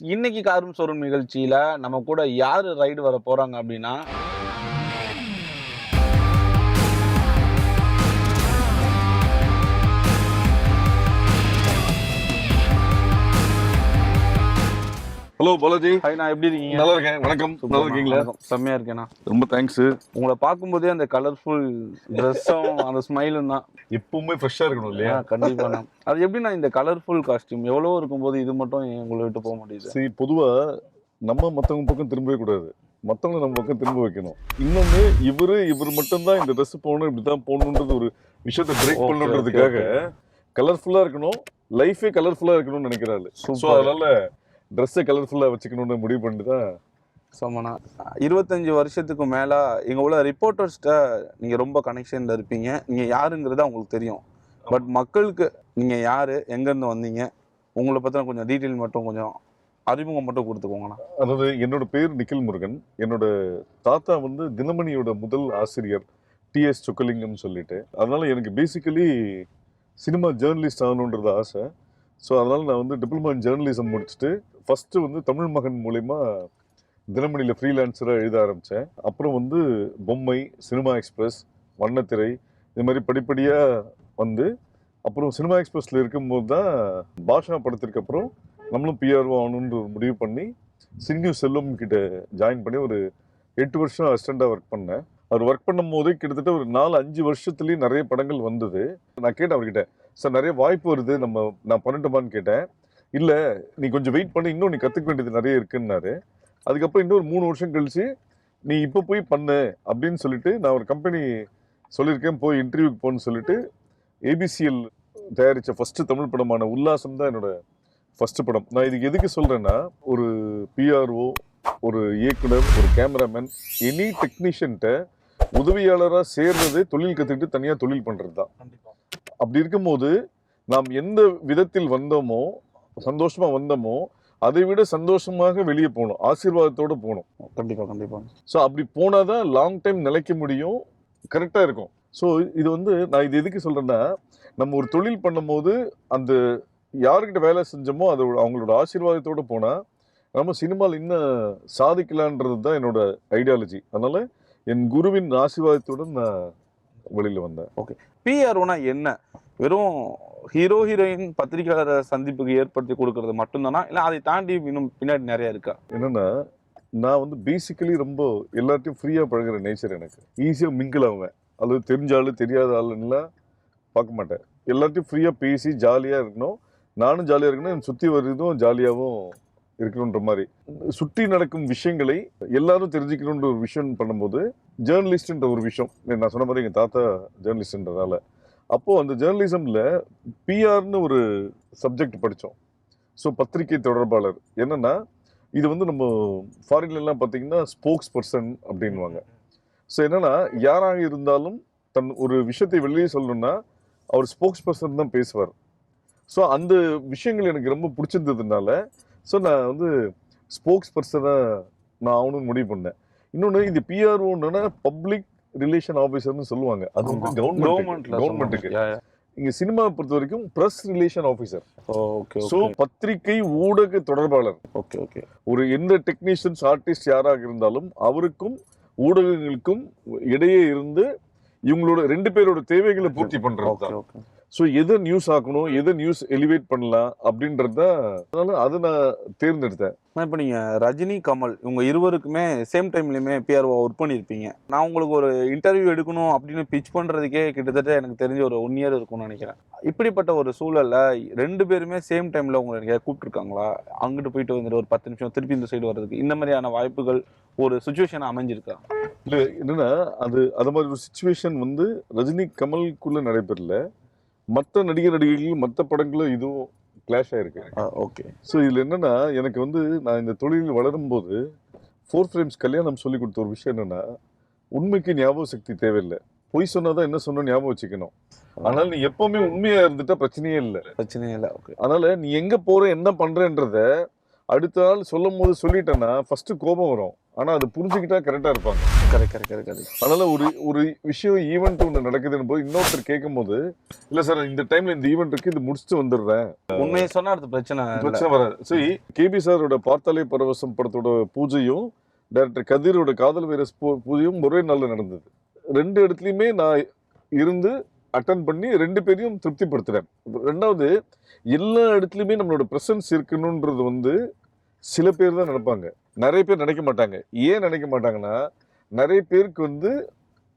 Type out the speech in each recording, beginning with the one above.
இன்னைக்கு காரும் ஷோரூம் நிகழ்ச்சியில நம்ம கூட யாரு ரைடு வர போறாங்க அப்படின்னா, ஹலோ பாலாஜி. ஹாய், நான் எப்படி இருக்கீங்க? நல்லா இருக்கேன். வணக்கம். நல்லா இருக்கீங்களா? செம்மையா இருக்கேண்ணா. ரொம்ப தேங்க்ஸ். உங்களை பார்க்கும்போதே அந்த கலர்ஃபுல் ட்ரெஸ்ஸும் அந்த ஸ்மைலும் தான். எப்பவுமே ஃப்ரெஷ்ஷா இருக்கணும் இல்லையா? கண்டிப்பாண்ணா. அது எப்படிண்ணா இந்த கலர்ஃபுல் காஸ்டியூம் எவ்வளவோ இருக்கும்போது இது மட்டும் உங்களை விட்டு போக முடியுது? சரி, பொதுவா நம்ம மத்தவங்க பக்கம் திரும்பவே கூடாது, மத்தவங்க நம்ம பக்கம் திரும்ப வைக்கணும். இன்னொன்னு, இவர் மட்டும்தான் இந்த ட்ரெஸ் போகணும், இப்படிதான் போகணுன்றது ஒரு விஷயத்தை பிரேக் பண்ணணுன்றதுக்காக கலர்ஃபுல்லா இருக்கணும், லைஃபே கலர்ஃபுல்லா இருக்கணும்னு நினைக்கிறாரு. ஸோ அதனால ட்ரெஸ்ஸை கலர்ஃபுல்லா வச்சுக்கணும்னு முடிவு பண்ணிட்டு தான். சமனா 25 வருஷத்துக்கு மேல எங்க உள்ள ரிப்போர்ட்டர்ஸ்ட்ட நீங்க ரொம்ப கனெக்ஷன்ல இருப்பீங்க. நீங்க யாருங்கிறது அவங்களுக்கு தெரியும். பட் மக்களுக்கு நீங்க யாரு, எங்க இருந்து வந்தீங்க, உங்களை பத்தின கொஞ்சம் டீட்டெயில் மட்டும், கொஞ்சம் அறிமுகம் மட்டும் கொடுத்துக்கோங்கண்ணா. அதாவது, என்னோட பேர் நிக்கில் முருகன். என்னோட தாத்தா வந்து தினமணியோட முதல் ஆசிரியர் டிஎஸ் சொக்கலிங்கம் சொல்லிட்டு. அதனால எனக்கு பேசிக்கலி சினிமா ஜேர்னலிஸ்ட் ஆகணுன்றது ஆசை. ஸோ அதனால நான் வந்து டிப்ளமா இன் ஜேர்னலிசம் முடிச்சுட்டு ஃபர்ஸ்ட் வந்து தமிழ் மகன் மூலயமா தினமணியில் ஃப்ரீலான்சராக எழுத ஆரம்பித்தேன். அப்புறம் வந்து பொம்மை, சினிமா எக்ஸ்பிரஸ், வண்ணத்திரை, இது மாதிரி படிப்படியாக வந்து அப்புறம் சினிமா எக்ஸ்பிரஸில் இருக்கும்போது தான் பாஷா படத்திற்கு அப்புறம் நம்மளும் பிஆர்ஓ ஆகணுன்ற ஒரு முடிவு பண்ணி சிங்கு செல்வம் கிட்ட ஜாயின் பண்ணி ஒரு 8 வருஷம் அசிஸ்டண்டாக ஒர்க் பண்ணேன். அவர் ஒர்க் பண்ணும் போது கிட்டத்தட்ட ஒரு 4-5 வருஷத்துலேயும் நிறைய படங்கள் வந்தது. நான் கேட்டேன் அவர்கிட்ட, சார் நிறைய வாய்ப்பு வருது, நான் பண்ணட்டுமான்னு கேட்டேன். இல்லை, நீ கொஞ்சம் வெயிட் பண்ணி, இன்னும் நீ கற்றுக்க வேண்டியது நிறைய இருக்குன்னாரு. அதுக்கப்புறம் இன்னொரு 3 வருஷம் கழிச்சு நீ இப்போ போய் பண்ணு அப்படின்னு சொல்லிட்டு நான் ஒரு கம்பெனி சொல்லியிருக்கேன், போய் இன்டர்வியூக்கு போன்னு சொல்லிட்டு ஏபிசிஎல் தயாரித்த ஃபஸ்ட்டு தமிழ் படமான உல்லாசம் தான் என்னோட ஃபஸ்ட்டு படம். நான் இதுக்கு எதுக்கு சொல்கிறேன்னா, ஒரு பிஆர்ஓ, ஒரு இயக்குனர், ஒரு கேமராமேன், எனி டெக்னீஷியன்ட்ட உதவியாளராக சேர்றது தொழில் கற்றுக்கிட்டு தனியாக தொழில் பண்ணுறது தான். அப்படி இருக்கும்போது நாம் எந்த விதத்தில் வந்தோமோ, சந்தோஷமா வந்தோமோ, அதை விட சந்தோஷமாக வெளியே போகணும், ஆசீர்வாதத்தோடு போகணும். கண்டிப்பாக. ஸோ அப்படி போனாதான் லாங் டைம் நிலைக்க முடியும், கரெக்டாக இருக்கும். ஸோ இது வந்து நான் இது எதுக்கு சொல்கிறேன்னா, நம்ம ஒரு தொழில் பண்ணும்போது அந்த யாருக்கிட்ட வேலை செஞ்சோமோ அது அவங்களோட ஆசீர்வாதத்தோடு போனால் நம்ம சினிமாவில் இன்னும் சாதிக்கலான்றது தான் என்னோட ஐடியாலஜி. அதனால என் குருவின் ஆசீர்வாதத்துடன் நான் வெளியில் வந்தேன். ஓகே, பிஆர்ஓனா என்ன? வெறும் ஹீரோ ஹீரோயின் பத்திரிகையாளர் சந்திப்புக்கு ஏற்படுத்தி கொடுக்கறது மட்டும்தானா, இல்லை அதை தாண்டி இன்னும் பின்னாடி நிறைய இருக்கா? என்னன்னா, நான் வந்து பேசிக்கலி ரொம்ப எல்லாத்தையும் ஃப்ரீயாக பழகிற நேச்சர். எனக்கு ஈஸியாக மிங்கிள் ஆகுவேன். அது தெரிஞ்ச ஆள் தெரியாத ஆளுன்னெலாம் பார்க்க மாட்டேன். எல்லாத்தையும் ஃப்ரீயாக பேசி ஜாலியாக இருக்கணும், நானும் ஜாலியாக இருக்கணும், என் சுற்றி வருதும் ஜாலியாகவும் இருக்கணுன்ற மாதிரி. சுற்றி நடக்கும் விஷயங்களை எல்லாரும் தெரிஞ்சுக்கணுன்ற ஒரு விஷயம் பண்ணும்போது ஜேர்னலிஸ்ட்ன்ற ஒரு விஷயம், நான் சொன்ன மாதிரி எங்கள் தாத்தா ஜேர்னலிஸ்ட்ன்றதால அப்போது அந்த ஜேர்னலிசமில் பிஆர்னு ஒரு சப்ஜெக்ட் படித்தோம். ஸோ பத்திரிகை தொடர்பாளர் என்னென்னா, இது வந்து நம்ம ஃபாரின்லாம் பார்த்தீங்கன்னா ஸ்போக்ஸ் பர்சன் அப்படின்வாங்க. ஸோ என்னென்னா, யாராக இருந்தாலும் தன் ஒரு விஷயத்தை வெளியே சொல்லணும்னா அவர் ஸ்போக்ஸ் பர்சன் தான் பேசுவார். ஸோ அந்த விஷயங்கள் எனக்கு ரொம்ப பிடிச்சிருந்ததுனால ஸோ நான் வந்து ஸ்போக்ஸ் பர்சனாக நான் ஆகணும்னு முடிவு பண்ணேன். இன்னொன்று, இந்த பிஆர்ஓன்னா பப்ளிக் ரிலேஷன் ஆஃபீஸர்னு சொல்லுவாங்க. அது வந்து கவர்மெண்ட்டுக்கு. இங்கே சினிமாவை பொறுத்த வரைக்கும் ப்ரெஸ் ரிலேஷன் ஆஃபீஸர். ஸோ பத்திரிகை ஊடக தொடர்பாளர். ஒரு எந்த டெக்னீஷியன்ஸ், ஆர்டிஸ்ட் யாராக இருந்தாலும் அவருக்கும் ஊடகங்களுக்கும் இடையே இருந்து இவங்களோட 2 பேரோட தேவைகளை பூர்த்தி பண்றது தான். ஸோ எதை நியூஸ் ஆக்கணும், எதை நியூஸ் எலிவேட் பண்ணலாம் அப்படின்றத, அதனால அதை நான் தேர்ந்தெடுத்தேன். இப்போ நீங்கள் ரஜினி, கமல் இவங்க இருவருக்குமே சேம் டைம்லையுமே பிஆர்ஓ ஒர்க் பண்ணியிருப்பீங்க. நான் உங்களுக்கு ஒரு இன்டர்வியூ எடுக்கணும் அப்படின்னு பிச் பண்ணுறதுக்கே கிட்டத்தட்ட எனக்கு தெரிஞ்ச ஒரு 1 இயர் இருக்கும்னு நினைக்கிறேன். இப்படிப்பட்ட ஒரு சூழலில் 2 பேருமே சேம் டைமில் உங்களை நீங்கள் கூப்பிட்டுருக்காங்களா? அங்கிட்டு போயிட்டு வந்துட்டு ஒரு 10 நிமிஷம் திருப்பி இந்த சைடு வர்றதுக்கு இந்த மாதிரியான வாய்ப்புகள் ஒரு சுச்சுவேஷன் அமைஞ்சிருக்கா? இல்லை, என்னன்னா, அது மாதிரி ஒரு சுச்சுவேஷன் வந்து ரஜினி கமலுக்குள்ளே நடைபெறல. மற்ற நடிகர்கள் மற்ற படங்களும் இதுவும் கிளாஷ் ஆயிருக்கு. ஓகே. ஸோ இதில் என்னன்னா, எனக்கு வந்து நான் இந்த தொழிலில் வளரும்போது 4 ஃப்ரேம்ஸ் கல்யாணம் சொல்லி கொடுத்த ஒரு விஷயம் என்னன்னா, உண்மைக்கு ஞாபக சக்தி தேவையில்லை, பொய் சொன்னாதான் என்ன சொன்ன ஞாபகம் வச்சுக்கணும். ஆனால் நீ எப்பவுமே உண்மையா இருந்துட்டா பிரச்சனையே இல்லை. ஓகே. அதனால நீ எங்க போற, என்ன பண்றன்றத அடுத்த நாள் சொல்லும் போது சொல்லிட்டேன்னா ஃபர்ஸ்ட் கோபம் வரும். ஆனா அது புரிஞ்சுக்கிட்டா கரெக்டா இருப்பாங்க. கரெக்ட். அதனால ஒரு ஒரு விஷயம் ஈவெண்ட் ஒன்று நடக்குதுன்னு போது இன்னொருத்தர் கேட்கும் போது, இல்ல சார் இந்த டைம்ல இந்த ஈவெண்ட் இருக்கு, இது முடிச்சுட்டு வந்துடுறேன், உண்மையை சொன்னா அடுத்த பிரச்சனை பிரச்சனை வராது. சரி, கேபி சாரோட பார்த்தாலே பரவசம் படத்தோட பூஜையும் டைரக்டர் கதிரோட காதல் வைரஸ் பூஜையும் ஒரே நாள்ல நடந்தது. 2 இடத்துலயுமே நான் இருந்து அட்டன் பண்ணி 2 பேரையும் திருப்திப்படுத்துறேன். ரெண்டாவது, எல்லா இடத்துலயுமே நம்மளோட பிரசன்ஸ் இருக்கணும்ன்றது வந்து சில பேர் தான் நினைப்பாங்க, நிறைய பேர் நினைக்க மாட்டாங்க. ஏன் நினைக்க மாட்டாங்கன்னா, நிறைய பேருக்கு வந்து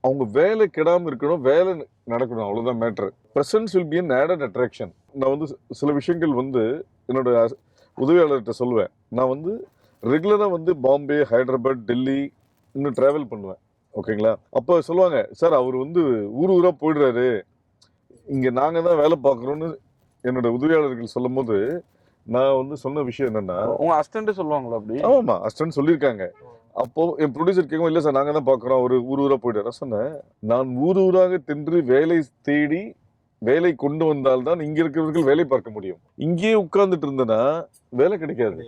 அவங்க வேலை கெடாம இருக்கணும், வேலை நடக்கணும், அவ்வளவுதான் matter. Presence will be an added attraction. நான் வந்து சில விஷயங்கள் வந்து என்னோட உதவியாளர்கிட்ட சொல்லுவேன். நான் வந்து ரெகுலரா வந்து பாம்பே, ஹைதராபாத், டெல்லி இன்னும் டிராவல் பண்ணுவேன். ஓகேங்களா? அப்போ சொல்லுவாங்க, சார் அவர் வந்து ஊரா போயிடுறாரு, இங்க நாங்க தான் வேலை பார்க்குறோம்னு என்னோட உதவியாளர்கள் சொல்லும் போது நான் வந்து சொன்ன விஷயம் என்னன்னா, உங்க அசிஸ்டன்ட் சொல்லுவாங்களா அப்படி? ஆமா அசிஸ்டன்ட் சொல்லியிருக்காங்க. அப்போ என் ப்ரொடியூசர் கேட்கும், இல்லை சார் நாங்க தான் பார்க்குறோம், அவர் ஊரா போயிட்டாரு. சொன்னேன், நான் ஊராக தின்று வேலை தேடி வேலை கொண்டு வந்தால்தான் இங்க இருக்கிறவர்கள் வேலை பார்க்க முடியும். இங்கேயே உட்கார்ந்துட்டு இருந்தனா வேலை கிடைக்காது.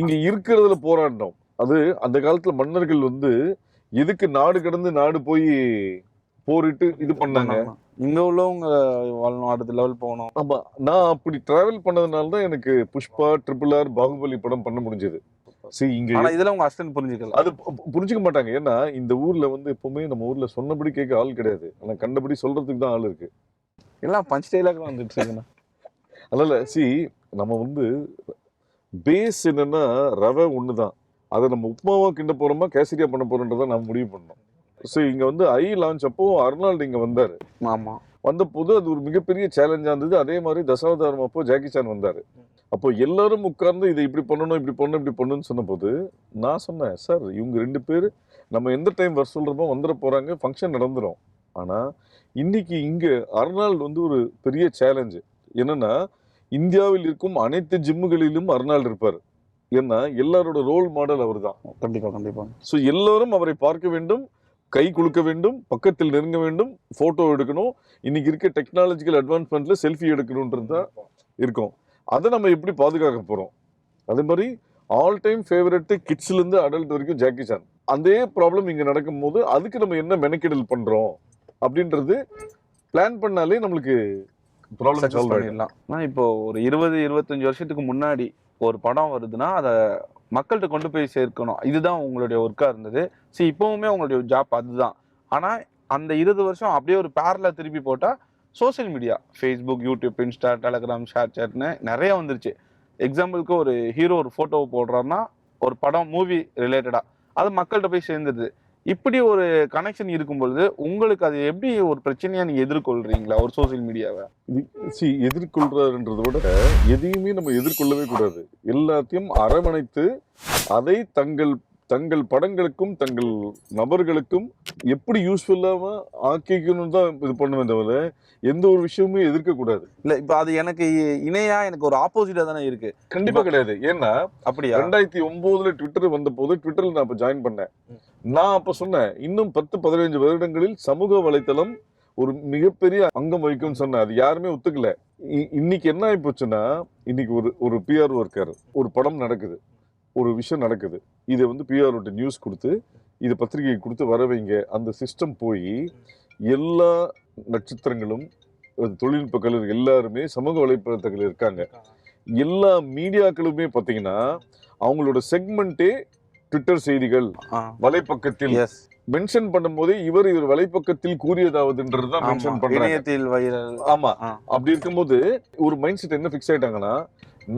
இங்க இருக்கிறதுல போராடணும். அது அந்த காலத்துல மன்னர்கள் வந்து எதுக்கு நாடு கடந்து நாடு போய் போரிட்டு இது பண்ணாங்க. இங்க உள்ளவங்க வாழணும், அடுத்த லெவல் போகணும். ஆமா, நான் அப்படி டிராவல் பண்ணதுனால தான் எனக்கு புஷ்பா, RRR, பாகுபலி படம் பண்ண முடிஞ்சது. சரி, இங்க ஆனா இதெல்லாம் உங்க அசிஸ்டன்ட் புரிஞ்சுக்கல. அது புரிஞ்சுக்க மாட்டாங்க. ஏன்னா இந்த ஊர்ல வந்து எப்பவுமே நம்ம ஊர்ல சொன்னபடி கேட்க ஆள் கிடையாது, ஆனா கண்டபடி சொல்றதுக்கு தான் ஆள் இருக்கு. எல்லாம் பஞ்ச் டைலாக் வந்துட்டு இருக்குண்ணா. அதனால நம்ம வந்து பேஸ் என்னன்னா ரவை ஒண்ணுதான். அதை நம்ம உப்புமாவா கிண்ட போறோமா கேசரியா பண்ண போறோன்றதை நம்ம முடிவு பண்ணோம். ஸோ இங்க வந்து லான்ச் அப்போ அர்னால்டு இங்க வந்தாரு. ஆமா, வந்த போது அது ஒரு மிகப்பெரிய சேலஞ்சா இருந்தது. அதே மாதிரி தசாவதாரம் அப்போ ஜாக்கி சான் வந்தாரு. அப்போ எல்லாரும் உட்கார்ந்து இதை இப்படி பண்ணணும், இப்படி பண்ணணும், இப்படி பண்ணணும்னு சொன்ன போது நான் சொன்னேன், சார் இவங்க 2 பேர் நம்ம எந்த டைம் வர சொல்றோமோ வந்துட போறாங்க, ஃபங்க்ஷன் நடந்துரும். ஆனா இன்னைக்கு இங்க அர்னால்டு வந்து ஒரு பெரிய சேலஞ்சு. என்னன்னா, இந்தியாவில் இருக்கும் அனைத்து ஜிம்முகளிலும் அர்னால்டு இருப்பார். ஏன்னா எல்லாரோட ரோல் மாடல் அவர் தான். கண்டிப்பா. ஸோ எல்லாரும் அவரை பார்க்க வேண்டும், கை குலுக்க வேண்டும், பக்கத்தில் நெருங்க வேண்டும், போட்டோ எடுக்கணும். இன்னைக்கு இருக்க டெக்னாலஜிக்கல் அட்வான்ஸ்மெண்ட்ல செல்ஃபி எடுக்கணும்ன்றது தான் இருக்கும். அதை நம்ம எப்படி பாதுகாக்க போறோம்? அதே மாதிரி ஆல் டைம் ஃபேவரட் கிட்ஸ்ல இருந்து அடல்ட் வரைக்கும் ஜாக்கி சான். அதே ப்ராப்ளம் இங்க நடக்கும் போது அதுக்கு நம்ம என்ன மெனக்கெடல் பண்றோம் அப்படின்றது பிளான் பண்ணாலே நம்மளுக்கு ப்ராப்ளம் சால்வ் பண்ணிடலாம். இப்போ ஒரு 20-25 வருஷத்துக்கு முன்னாடி ஒரு படம் வருதுன்னா அதை மக்கள்கிட்ட கொண்டு போய் சேர்க்கணும், இதுதான் உங்களுடைய ஒர்க்கா இருந்தது. சரி, இப்பவுமே உங்களுடைய ஜாப் அதுதான். ஆனா அந்த 20 வருஷம் அப்படியே ஒரு பேரலா திருப்பி போட்டா social media, Facebook, YouTube, Insta, Telegram, share சாட்னு நிறைய வந்துருச்சு. எக்ஸாம்பிளுக்கு ஒரு ஹீரோ ஒரு ஃபோட்டோவை போடுறாருன்னா ஒரு படம், மூவி ரிலேட்டடா அது மக்கள்கிட்ட போய் சேர்ந்துருது. இப்படி ஒரு கனெக்ஷன் இருக்கும் பொழுது உங்களுக்கு அது எப்படி ஒரு பிரச்சனையா நீங்க எதிர்கொள்றீங்களா ஒரு சோசியல் மீடியாவை? எதிர்கொள்றாருன்றதை விட எதையுமே நம்ம எதிர்கொள்ளவே கூடாது. எல்லாத்தையும் அரவணைத்து அதை தங்கள் படங்களுக்கும் தங்கள் நபர்களுக்கும் எப்படி யூஸ்ஃபுல்லாக ஆக்கிக்கணும் தான் இது பண்ணுவேன் தவிர எந்த ஒரு விஷயமுமே எதிர்க்க கூடாது. இல்ல, இப்ப அது எனக்கு இணையா, எனக்கு ஒரு ஆப்போசிட்டா தானே இருக்கு. கண்டிப்பா கிடையாது. ஏன்னா அப்படியா 2009 ட்விட்டர் வந்த போது ட்விட்டர்ல நான் அப்ப ஜாயின் பண்ணேன். நான் அப்ப சொன்னேன், இன்னும் 10-15 வருடங்களில் சமூக வலைத்தளம் ஒரு மிகப்பெரிய அங்கம் வகிக்கும்னு சொன்னேன். அது யாருமே ஒத்துக்கல. இன்னைக்கு என்ன ஆகி போச்சுன்னா, இன்னைக்கு ஒரு பிஆர்ஓ இருக்காரு, ஒரு படம் நடக்குது, ஒரு விஷயம் நடக்குது, இதை வந்து பிஆர்ஓட்ட நியூஸ் கொடுத்து இது பத்திரிகை கொடுத்து வர வைங்க. அந்த சிஸ்டம் போய் எல்லா நட்சத்திரங்களும் தொழில்நுட்ப கல்லூரி எல்லாருமே சமூக வலைத்தளத்தில் இருக்காங்க. எல்லா மீடியாக்களுமே பார்த்தீங்கன்னா அவங்களோட செக்மெண்டே ட்விட்டர் செய்திகள் வலைப்பக்கத்தில் மென்ஷன் பண்ணும்போதே இவர் வலைப்பக்கத்தில் கூறியதாவதுன்றதுதான் மென்ஷன் பண்றாங்க. ஆமா, அப்படி இருக்கும்போது ஒரு மைண்ட் செட் என்ன ஃபிக்ஸ் ஆயிட்டாங்கன்னா,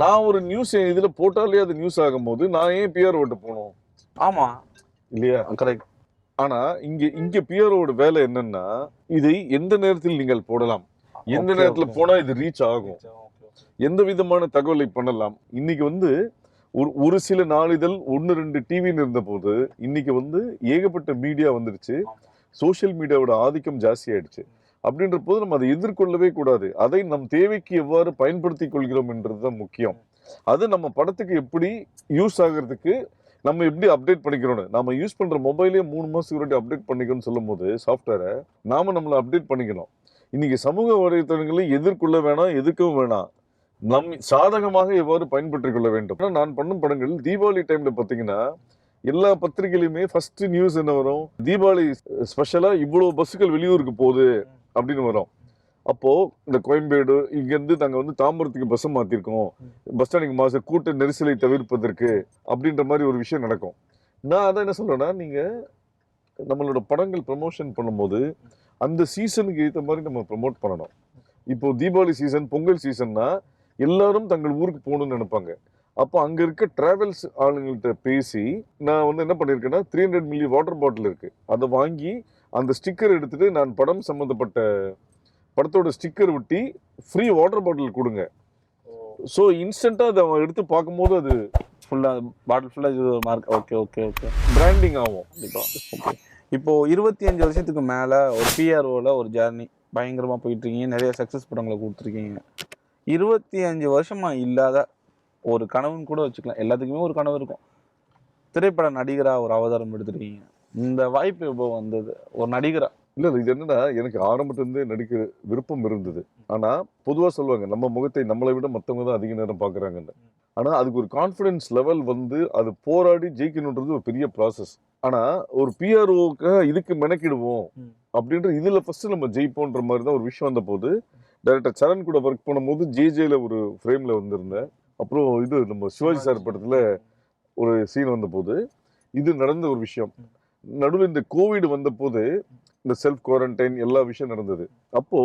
நான் ஒரு நியூஸ் இதுல போட்டாலே அது நியூஸ் ஆகும் போது நான் ஏன் பிஆர் ஓட்ட போகணும்? ஆமா இல்லையா? கரெக்ட். ஆனா இங்க பிஆரோட வேலை என்னன்னா, இதை எந்த நேரத்தில் நீங்கள் போடலாம், எந்த நேரத்துல போனா இது ரீச் ஆகும், எந்த விதமான தகவலை பண்ணலாம். இன்னைக்கு வந்து ஒரு சில நாளிதழ் 1-2 டிவின்னு இருந்த போது இன்னைக்கு வந்து ஏகப்பட்ட மீடியா வந்துருச்சு. சோசியல் மீடியாவோட ஆதிக்கம் ஜாஸ்தி ஆயிடுச்சு. அப்படின்ற போது நம்ம அதை எதிர்கொள்ளவே கூடாது. அதை நம் தேவைக்கு எவ்வாறு பயன்படுத்தி கொள்கிறோம் என்றதுதான் முக்கியம். அது நம்ம படத்துக்கு எப்படி யூஸ் ஆகிறதுக்கு நம்ம எப்படி அப்டேட் பண்ணிக்கிறோம். நம்ம யூஸ் பண்ற மொபைலே 3 மாசத்துக்கு அப்டேட் பண்ணிக்கணும்னு சொல்லும் போது சாஃப்ட்வேரை நம்மளை அப்டேட் பண்ணிக்கணும். இன்னைக்கு சமூக வலைத்தளங்களை எதிர்கொள்ள வேணாம், எதிர்க்கவும் வேணாம், நம் சாதகமாக எவ்வாறு பயன்படுத்திக் கொள்ள வேண்டும். நான் பண்ணும் படங்கள் தீபாவளி டைம்ல பாத்தீங்கன்னா எல்லா பத்திரிகையிலுமே ஃபர்ஸ்ட் நியூஸ் என்ன வரும், தீபாவளி ஸ்பெஷலா இவ்வளவு பஸ்ஸுகள் வெளியூருக்கு போகுது அப்படின்னு வரும். அப்போ இந்த கோயம்பேடு இங்கிருந்து நாங்க வந்து தாம்பரத்துக்கு பஸ் மாத்திருக்கோம், பஸ் ஸ்டாண்டிங் மாச கூட்ட நெரிசலை தவிர்ப்பதற்கு அப்படின்ற மாதிரி ஒரு விஷயம் நடக்கும். நான் அதான் என்ன சொல்றேன்னா, நீங்க நம்மளோட படங்கள் ப்ரமோஷன் பண்ணும்போது அந்த சீசனுக்கு ஏற்ற மாதிரி நம்ம ப்ரமோட் பண்ணணும். இப்போ தீபாவளி சீசன், பொங்கல் சீசன்னா எல்லாரும் தங்கள் ஊருக்கு போகணும்னு நினைப்பாங்க. அப்போ அங்க இருக்க டிராவல்ஸ் ஆளுங்கள்ட்ட பேசி நான் வந்து என்ன பண்ணிருக்கேன்னா 300 மில்லி வாட்டர் பாட்டில் இருக்கு, அதை வாங்கி அந்த ஸ்டிக்கர் எடுத்துட்டு நான் படம் சம்பந்தப்பட்ட படத்தோட ஸ்டிக்கர் ஒட்டி ஃப்ரீ வாட்டர் பாட்டில் கொடுங்க. ஸோ இன்ஸ்டன்டா அதை அவன் எடுத்து பார்க்கும்போது அது ஃபுல்லா பாட்டில் ஃபுல்லா இது ஒரு mark. Okay okay okay, branding ஆகும். கண்டிப்பா. ஓகே, இப்போ 25 வருஷத்துக்கு மேல ஒரு பிஆர்ஓல ஒரு ஜர்னி பயங்கரமா போயிட்டு இருக்கீங்க, நிறைய சக்சஸ் படங்களை கொடுத்துருக்கீங்க. 25 வருஷமா இல்லாத ஒரு கனவுன்னு கூட வச்சுக்கலாம், எல்லாத்துக்குமே ஒரு கனவு இருக்கும். திரைப்பட நடிகரா ஒரு அவதாரம் எடுத்திருக்கீங்க, இந்த வாய்ப்பு எப்போ வந்தது ஒரு நடிகரா? இல்ல இது என்னன்னா, எனக்கு ஆரம்பத்திலிருந்தே நடிக்க விருப்பம் இருந்தது. ஆனா பொதுவா சொல்லுவாங்க நம்ம முகத்தை நம்மளை விட மத்தவங்க தான் அதிக நேரம் பாக்குறாங்கன்னு. ஆனா அதுக்கு ஒரு கான்ஃபிடன்ஸ் லெவல் வந்து அது போராடி ஜெயிக்கணுன்றது ஒரு பெரிய ப்ராசஸ். ஆனா ஒரு பிஆர்ஓக்கு இதுக்கு மெனக்கிடுவோம் அப்படின்ற இதுல ஃபர்ஸ்ட் நம்ம ஜெயிப்போன்ற மாதிரி தான் ஒரு விஷயம் வந்த போது, டைரக்டர் சரண் கூட ஒர்க் பண்ணும்போது ஜேஜேல ஒரு ஃப்ரேம்ல வந்திருந்தேன். அப்புறம் இது நம்ம சிவாஜி சார் படத்துல ஒரு சீன் வந்த போது இது நடந்த ஒரு விஷயம். நடுவில் இந்த கோவிட் வந்த போது இந்த செல்ஃப் குவாரண்டைன் எல்லா விஷயம் நடந்தது. அப்போ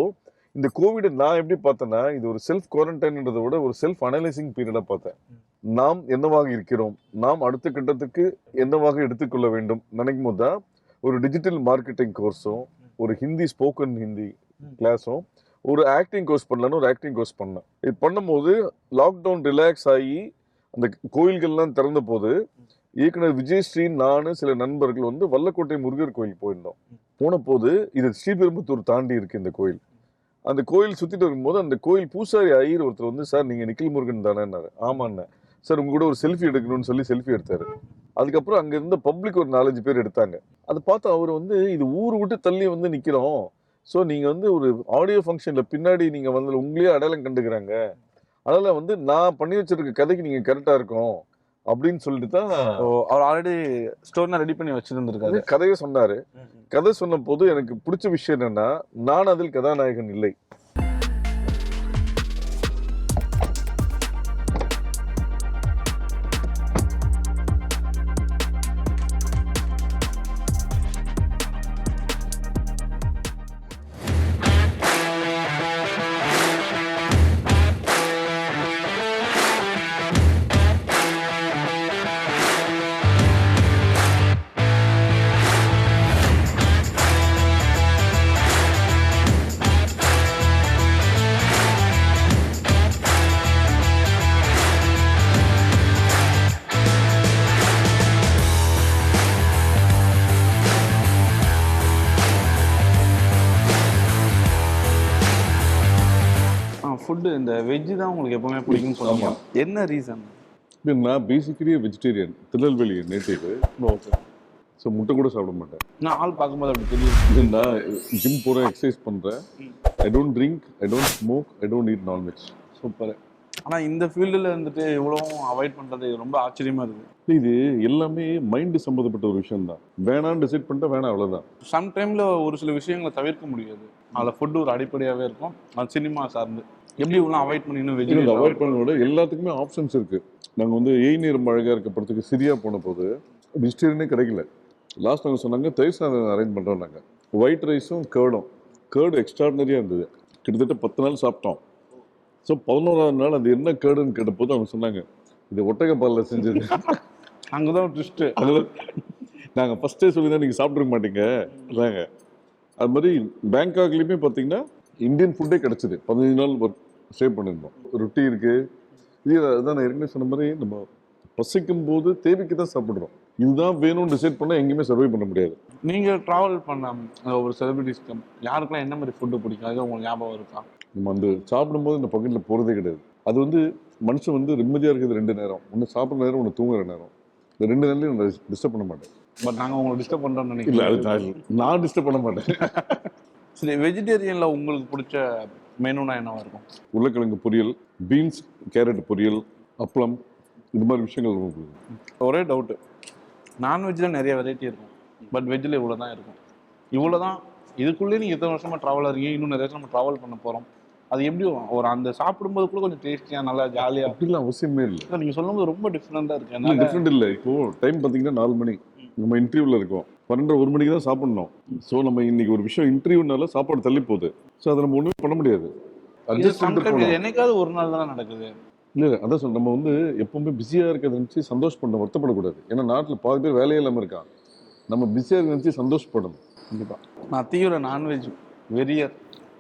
இந்த கோவிட் நான் எப்படி பார்த்தேன்னா, இது ஒரு செல்ஃப் குவாரண்டைன்றதை விட ஒரு செல்ஃப் அனலைசிங் பீரியடா பார்த்தேன். நாம் என்னவாக இருக்கிறோம், நாம் அடுத்த கட்டத்துக்கு என்னவாக எடுத்துக்கொள்ள வேண்டும் நினைக்கும் போது தான் ஒரு டிஜிட்டல் மார்க்கெட்டிங் கோர்ஸும், ஒரு ஹிந்தி ஸ்போக்கன் ஹிந்தி கிளாஸும், ஒரு ஆக்டிங் கோர்ஸ் பண்ணலான்னு ஒரு ஆக்டிங் கோர்ஸ் பண்ணேன். இது பண்ணும்போது லாக்டவுன் ரிலாக்ஸ் ஆகி அந்த கோயில்கள்லாம் திறந்த போது இயக்குனர் விஜயஸ்ரீ, நான் சில நண்பர்கள் வந்து வல்லக்கோட்டை முருகர் கோயில் போயிருந்தோம். போன போது இது ஸ்ரீபெரும்புத்தூர் தாண்டி இருக்கு இந்த கோயில். அந்த கோயில் சுத்திட்டு வரும்போது அந்த கோயில் பூசாரி ஐயர் ஒருத்தர் வந்து, சார் நீங்க நிக்கில் முருகன் தானேன்னாரு. ஆமாண்ணே. சார் உங்க கூட ஒரு செல்ஃபி எடுக்கணும்னு சொல்லி செல்ஃபி எடுத்தாரு. அதுக்கப்புறம் அங்க இருந்த பப்ளிக் ஒரு 4-5 பேர் எடுத்தாங்க. அதை பார்த்து அவர் வந்து, இது ஊர் விட்டு தள்ளி வந்து நிக்கிறோம், ஸோ நீங்க வந்து ஒரு ஆடியோ ஃபங்க்ஷன்ல பின்னாடி நீங்க வந்து உங்களையே அடையாளம் கண்டுக்கிறாங்க, அதனால வந்து நான் பண்ணி வச்சிருக்க கதைக்கு நீங்க கரெக்டா இருக்கும் அப்படின்னு சொல்லிட்டு தான் அவர் ஆல்ரெடி ஸ்டோர்னா ரெடி பண்ணி வச்சிருந்திருக்காரு. கதையை சொன்னாரு. கதை சொன்ன போது எனக்கு பிடிச்ச விஷயம் என்னன்னா, நான் அதில் கதாநாயகன் இல்லை. ஃபுட்டு இந்த வெஜ் தான் உங்களுக்கு எப்பவுமே பிடிக்கும்னு சொல்லுவாங்க, என்ன ரீசன்? நான் basically vegetarian, Tirunelveli native. Okay. So முட்டை கூட சாப்பிட மாட்டேன். நான் ஆள் பார்க்கும்போது அப்படி தெரியும். நான் ஜிம் போகிறேன், எக்ஸசைஸ் பண்ணுறேன். I don't drink, I don't smoke, I don't eat non veg. Super. ஆனால் இந்த ஃபீல்டில் இருந்துட்டு இவ்வளோ அவாய்ட் பண்ணுறது ரொம்ப ஆச்சரியமாக இருக்குது. இது எல்லாமே மைண்டு சம்மந்தப்பட்ட ஒரு விஷயம் தான். வேணான்னு டிசைட் பண்ணிட்டா வேணாம், அவ்வளோதான். சம்டைமில் ஒரு சில விஷயங்களை தவிர்க்க முடியாது, அதில் ஃபுட்டு ஒரு அடிப்படையாகவே இருக்கும். அது சினிமா சார்ந்து எப்படி இவ்வளோ அவாய்ட் பண்ணின்னு வெஜ் அவாய்ட் பண்ண விட எல்லாத்துக்குமே ஆப்ஷன்ஸ் இருக்குது. நாங்கள் வந்து எய்நீர் அழகாக இருக்க படத்துக்கு சிரியா போன போது வெஜிடேரியனே கிடைக்கல. லாஸ்ட் நாங்கள் சொன்னாங்க தயிர் சாதம் அரேஞ்ச் பண்ணுறோம். நாங்கள் ஒயிட் ரைஸும் கேர்டு எக்ஸ்ட்ராடினரியாக இருந்தது. கிட்டத்தட்ட 10 நாள் சாப்பிட்டோம். ஸோ 11ஆவது நாள் அது என்ன கேர்டுன்னு கேட்டபோது அவங்க சொன்னாங்க, இது ஒட்டகப்பாலில் செஞ்சது. அங்கே தான் ட்விஸ்ட்டு. அதில் நாங்கள் ஃபஸ்ட்டே சொல்லி தான் நீங்கள் சாப்பிட்ருக்க மாட்டீங்க அதாங்க. அது மாதிரி பேங்காக்லேயுமே பார்த்தீங்கன்னா இந்தியன் ஃபுட்டே கிடச்சிது. 15 நாள் ஒர்க் ஸ்டே பண்ணியிருந்தோம். ரொட்டி இருக்குது. இது அதான் நான் ஏற்கனவே சொன்ன மாதிரி நம்ம பசிக்கும் போது தேவைக்கு தான் சாப்பிட்றோம். இதுதான் வேணும்னு டிசைட் பண்ணால் எங்கேயுமே சர்வை பண்ண முடியாது. நீங்கள் ட்ராவல் பண்ண ஒரு செலிபிரிட்டிஸ்க்கு யாருக்கெல்லாம் என்ன மாதிரி ஃபுட்டு பிடிக்கும், அது உங்களுக்கு ஞாபகம் இருக்கா? நம்ம அந்த சாப்பிடும்போது இந்த பக்கெட்டில் போகிறதே கிடையாது. அது வந்து மனுஷன் வந்து நிம்மதியாக இருக்கிறது 2 நேரம். ஒன்று சாப்பிட்ற நேரம், ஒன்று தூங்குற நேரம். இந்த 2 நேரத்துலையும் நான் டிஸ்டர்ப் பண்ண மாட்டேன். பட் நாங்கள் உங்களை டிஸ்டர்ப் பண்ணுறோன்னு இல்லை, நினைக்கிறேன். அது நான் டிஸ்டர்ப் பண்ண மாட்டேன். சரி, வெஜிடேரியனில் உங்களுக்கு பிடிச்ச மெனுனா என்னவா இருக்கும்? உருளைக்கிழங்கு பொரியல், பீன்ஸ் கேரட் பொரியல், அப்பளம், இது மாதிரி விஷயங்கள் ரொம்ப பிடிக்கும். ஒரே டவுட்டு, நான்வெஜ்ல நிறைய வெரைட்டி இருக்கும், பட் வெஜ்ல இவ்வளோ தான் இருக்கும். இவ்வளோ தான். இதுக்குள்ளே நீங்கள் இத்தனை வருஷமா ட்ராவலாக இருக்கீங்க, இன்னும் நிறைய வருஷம் நம்ம ட்ராவல் பண்ண போகிறோம். அது எப்படி ஒரு அந்த சாப்பிடும்போது கூட கொஞ்சம் டேஸ்டியாக நல்லா ஜாலியாக அப்படிலாம் அவசியமே இல்லை. நீங்கள் சொல்லும்போது ரொம்ப டிஃப்ரெண்ட்டாக இருக்கு. இல்லை டிஃப்ரெண்ட் இல்லை. இப்போ டைம் பார்த்தீங்கன்னா 4 மணி, நம்ம இன்டர்வியூவில் இருக்கோம். 12 1 மணிக்கு தான் சாப்பிடணும். ஸோ நம்ம இன்னைக்கு ஒரு விஷயம் இன்டர்வியூனால சாப்பாடு தள்ளி போகுது. ஸோ அதை நம்ம ஒன்றுமே பண்ண முடியாது. அட்ஜஸ்ட் பண்ணிட்டு போகணும். என்னைக்காவது ஒரு நாள் தானே நடக்குது. இல்லை அதான் சொல்ல, நம்ம வந்து எப்பவுமே பிஸியாக இருக்கிறத நினச்சி சந்தோஷப்படணும், வருத்தப்படக்கூடாது. ஏன்னா நாட்டில் பாதி பேர் வேலையே இல்லாமல் இருக்கான். நம்ம பிஸியாக இருக்க நினச்சி சந்தோஷப்படணும். கண்டிப்பாக. நான் தீவிர நான்வெஜ் வெறியர்.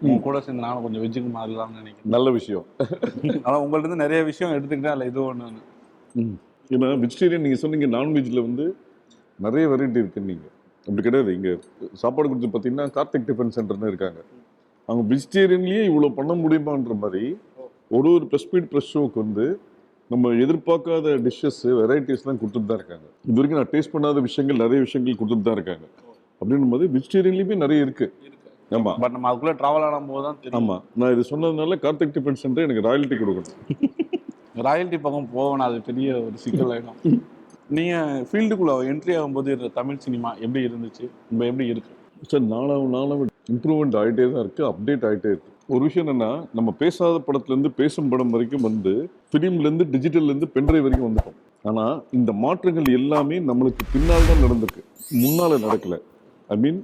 உங்க கூட சேர்ந்து நானும் கொஞ்சம் வெஜ்ஜுக்கு மாறலாம்னு நினைக்கிறேன். நல்ல விஷயம். ஆனால் உங்கள்ட்ட இருந்து நிறைய விஷயம் எடுத்துக்கிட்டேன். அதில் இது ஒன்று. ஏன்னா வெஜிடேரியன் நீங்கள் சொன்னீங்க, நான்வெஜ்ஜில் வந்து நிறைய வெரைட்டி இருக்குன்னு. நீங்கள் அப்படி கிடையாது. இங்கே சாப்பாடு கொடுத்து பார்த்தீங்கன்னா கார்த்திக் டிஃபன் சென்டர்னு இருக்காங்க. அவங்க வெஜிடேரியன்லேயே இவ்வளோ பண்ண முடியுமான்ற மாதிரி ஒரு ப்ரெஸ் மீட் ப்ரெஸ் ஷோக்கு வந்து நம்ம எதிர்பார்க்காத டிஷ்ஷஸ் வெரைட்டிஸ்லாம் கொடுத்துட்டு தான் இருக்காங்க. இது வரைக்கும் நான் டேஸ்ட் பண்ணாத விஷயங்கள், நிறைய விஷயங்கள் கொடுத்துட்டு தான் இருக்காங்க. அப்படின்னும் போது வெஜிடேரியன்லேயுமே நிறைய இருக்குது. ஆமாம், பட் நம்ம அதுக்குள்ளே ட்ராவல் ஆகும் போது தான் தெரியும். ஆமாம், நான் இது சொன்னதுனால கார்த்திக் டிஃபன் சென்டர் எனக்கு ராயல்ட்டி கொடுக்கணும். ராயல்ட்டி பக்கம் போவேன், அது பெரிய ஒரு சிக்கல் ஆகிடும். நீங்கள் ஃபீல்டுக்குள்ளே என்ட்ரி ஆகும்போது இருந்த தமிழ் சினிமா எப்படி இருந்துச்சு, இப்போ எப்படி இருக்கு? சார் நாளாக இம்ப்ரூவ்மெண்ட் ஆகிட்டே தான் இருக்குது, அப்டேட் ஆகிட்டே இருக்குது. ஒரு விஷயம் என்னென்னா, நம்ம பேசாத படத்துலேருந்து பேசும் படம் வரைக்கும் வந்து ஃபிலிம்லேருந்து டிஜிட்டல்லேருந்து பென்ட்ரைவ் வரைக்கும் வந்துட்டோம். ஆனால் இந்த மாற்றங்கள் எல்லாமே நம்மளுக்கு பின்னால் தான் நடந்திருக்கு, முன்னால் நடக்கலை. ஐ மீன்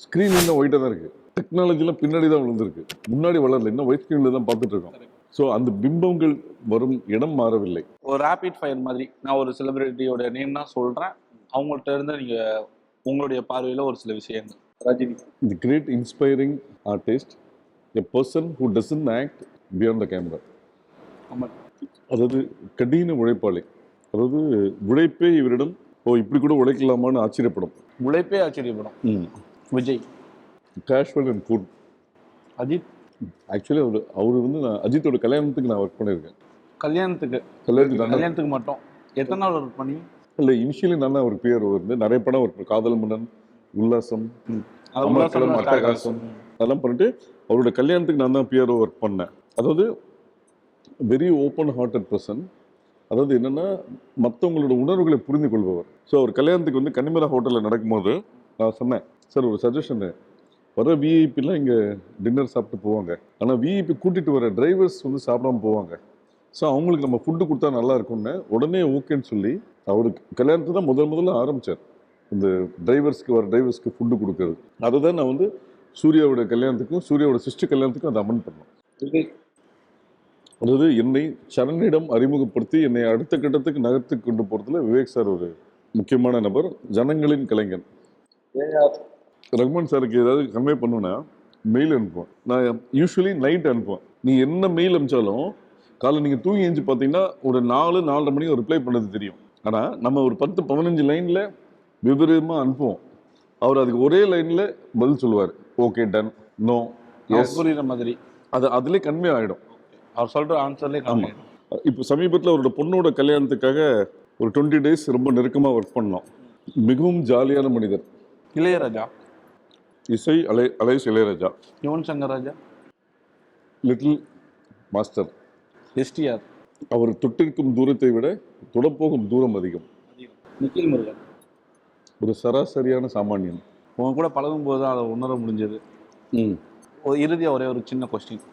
ஸ்க்ரீன் இன்னும் ஒயிட்டாக தான் இருக்குது, டெக்னாலஜிலாம் பின்னாடி தான் விழுந்திருக்கு, முன்னாடி வளரல, இன்னும் ஒயிட் ஸ்க்ரீனில் தான் பார்த்துட்டு இருக்கோம். ஸோ அந்த பிம்பங்கள் வரும் இடம் மாறவில்லை. ஒரு ரேபிட் ஃபயர் மாதிரி நான் ஒரு செலிபிரிட்டியோட நேம் தான் சொல்கிறேன், அவங்கள்ட்ட இருந்து நீங்கள் உங்களுடைய பார்வையில் ஒரு சில விஷயங்கள். Rajini, the great inspiring artist, a person who doesn't act beyond the camera. ஆமாம், அதாவது கடின உழைப்பாளி. அதாவது உழைப்பே இவரிடம் இப்படி கூட உழைக்கலாமான்னு ஆச்சரியப்படும். உழைப்பே ஆச்சரியப்படும். Vijay, casual and cool. Ajith, actually அவர் வந்து நான் அஜித்தோட கல்யாணத்துக்கு நான் ஒர்க் பண்ணியிருக்கேன். கல்யாணத்துக்கு மட்டும் எத்தனை நாள் ஒர்க் பண்ணி? இல்லை, இனிஷியலி நான் தான் அவருக்கு பேர் வந்து நிறைய படம் ஒர்க், காதல் மன்னன், உல்லாசம், அமர்க்களம், அட்டகாசம் அதெல்லாம் பண்ணிட்டு அவரோட கல்யாணத்துக்கு நான் தான் பிஆர்ஓ ஒர்க் பண்ணேன். அதாவது வெரி ஓப்பன் ஹார்ட்டட் பர்சன். அதாவது என்னென்னா, மற்றவங்களோட உணர்வுகளை புரிந்து கொள்பவர். ஸோ அவர் கல்யாணத்துக்கு வந்து கன்னிமரா ஹோட்டலில் நடக்கும்போது நான் சொன்னேன், சார் ஒரு சஜஷனு, வர விஐபிலாம் இங்கே டின்னர் சாப்பிட்டு போவாங்க, ஆனால் விஐபி கூட்டிகிட்டு வர டிரைவர்ஸ் வந்து சாப்பிடாம போவாங்க. ஸோ அவங்களுக்கு நம்ம ஃபுட்டு கொடுத்தா நல்லா இருக்கும்னு உடனே ஓகேன்னு சொல்லி அவருக்கு கல்யாணத்துக்கு தான் முதல்ல ஆரம்பித்தார், இந்த டிரைவர்ஸ்க்கு ஃபுட்டு கொடுக்கறது. அதை தான் நான் வந்து சூர்யாவோட கல்யாணத்துக்கும் சூர்யாவோட சிஸ்டர் கல்யாணத்துக்கும் அதை அமெண்ட் பண்ணோம். அதாவது என்னை சரணிடம் அறிமுகப்படுத்தி என்னை அடுத்த கட்டத்துக்கு நகர்த்து கொண்டு போகிறதுல விவேக் சார் ஒரு முக்கியமான நபர், ஜனங்களின் கலைஞன். ரஹ்மான் சாருக்கு ஏதாவது கன்வே பண்ணுவேன்னா மெயில் அனுப்புவேன். நான் யூஸ்வலி நைட் அனுப்புவேன். நீ என்ன மெயில் அனுப்பிச்சாலும் காலை நீங்கள் தூங்கி எழுந்து பார்த்தீங்கன்னா ஒரு 4-4:30 மணிக்கு ரிப்ளை பண்ணது தெரியும். ஆனால் நம்ம ஒரு 10-15 லைனில் விவரமாக அனுப்புவோம், அவர் அதுக்கு ஒரே லைனில் பதில் சொல்லுவார், ஓகே டன், நோ, எஸ், புரியுற மாதிரி. அதிலே கன்வே ஆகிடும், அவர் சொல்கிற ஆன்சர்லேயே. ஆமாம். இப்போ சமீபத்தில் அவரோட பொண்ணோட கல்யாணத்துக்காக ஒரு 20 days ரொம்ப நெருக்கமாக ஒர்க் பண்ணோம். மிகவும் ஜாலியான மனிதர். இளையராஜா, இசை Alice Ilaiyaraaja, Yuvan Shankar Raja, little master STR. அவர் தொட்டிருக்கும் தூரத்தை விட தொடப்போகும் தூரம் அதிகம். நிக்கில் முருகன், ஒரு சராசரியான சாமானியன். உங்க கூட பழகும் போது தான் அதை உணர முடிஞ்சது. இறுதியாக ஒரே ஒரு சின்ன கொஸ்டின்,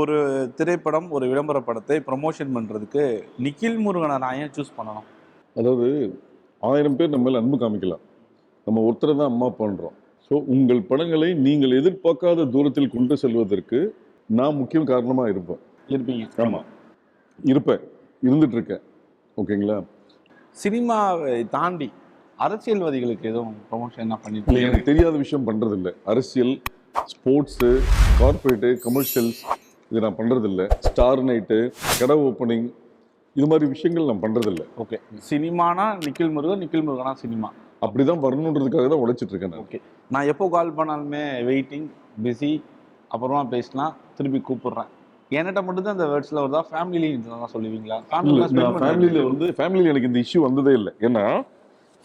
ஒரு திரைப்படம், ஒரு விளம்பர படத்தை ப்ரமோஷன் பண்ணுறதுக்கு நிக்கில் முருகனை நான் ஏன் சூஸ் பண்ணணும்? அதாவது 1000 பேர் நம்ம மேலே அன்பு காமிக்கலாம், நம்ம ஒருத்தரை தான் அம்மா பண்ணுறோம். ஸோ உங்கள் படங்களை நீங்கள் எதிர்பார்க்காத தூரத்தில் கொண்டு செல்வதற்கு நான் முக்கிய காரணமாக இருப்பீங்க. ஆமாம், இருந்துட்டுருக்கேன். ஓகேங்களா? சினிமாவை தாண்டி அரசியல்வாதிகளுக்கு எதுவும் ப்ரமோஷன் தான் பண்ணிட்டு எனக்கு தெரியாத விஷயம் பண்ணுறதில்ல. அரசியல், ஸ்போர்ட்ஸு, கார்பரேட்டு, கமர்ஷியல்ஸ் இது நான் பண்ணுறதில்ல. ஸ்டார் நைட்டு, கடை ஓப்பனிங், இது மாதிரி விஷயங்கள் நான் பண்ணுறதில்ல. ஓகே, சினிமானா நிக்கில் முருகனா சினிமா அப்படி தான் வரணுன்றதுக்காக தான் உழைச்சிட்ருக்கேன் நான். ஓகே, நான் எப்போ கால் பண்ணாலுமே வெயிட்டிங், பிஸி, அப்புறமா பேசலாம், திருப்பி கூப்பிடுறேன். என்கிட்ட மட்டும் தான் இந்த வேர்ட்ஸில் வருதா? ஃபேமிலியும் தான் சொல்லுவீங்களா? ஃபேமிலியில் எனக்கு இந்த இஷ்யூ வந்ததே இல்லை. ஏன்னா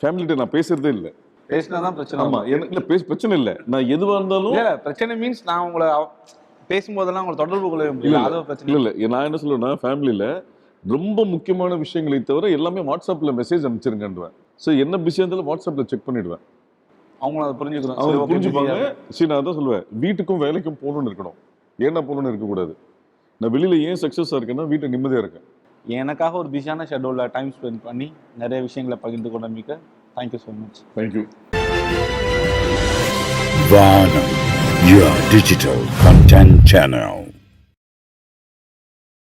ஃபேமிலிகிட்ட நான் பேசுறதே இல்லை. பேசினா தான் பிரச்சனை. ஆமாம், எனக்கு பிரச்சனை இல்லை. நான் எதுவாக இருந்தாலும் இல்லை, பிரச்சனை மீன்ஸ் நான் உங்களை பேசும்போதெல்லாம் உங்களை தொடர்பு கொள்ள பிரச்சனை இல்லை. நான் என்ன சொல்லுவேன்னா, ஃபேமிலியில் ரொம்ப முக்கியமான விஷயங்களை தவிர எல்லாமே வாட்ஸ்அப்பில் மெசேஜ் அனுப்பிச்சிருங்கன்றுவேன். ஸோ என்ன பிஸியாக இருந்தாலும் வாட்ஸ்அப்பில் செக் பண்ணிடுவேன். அவங்களும் அதை புரிஞ்சுக்கணும். அவங்க சரி, okay, புரிஞ்சுப்பாங்க. busy-ஆ இருக்கு. சரி, நான் அதான் சொல்லுவேன், வீட்டுக்கும் வேலைக்கும் போகணும்னு இருக்கணும், ஏன்னா போகணும்னு இருக்கக்கூடாது. நான் வெளியில் ஏன் சக்ஸஸாக இருக்கேன்னா வீட்டை நிம்மதியாக இருக்கேன். எனக்காக ஒரு பிஸியான ஷெட்யூலில் டைம் ஸ்பெண்ட் பண்ணி நிறைய விஷயங்களை பகிர்ந்து கொண்டமைக்கு thank you so much. Thank you. Vanam, your digital content channel.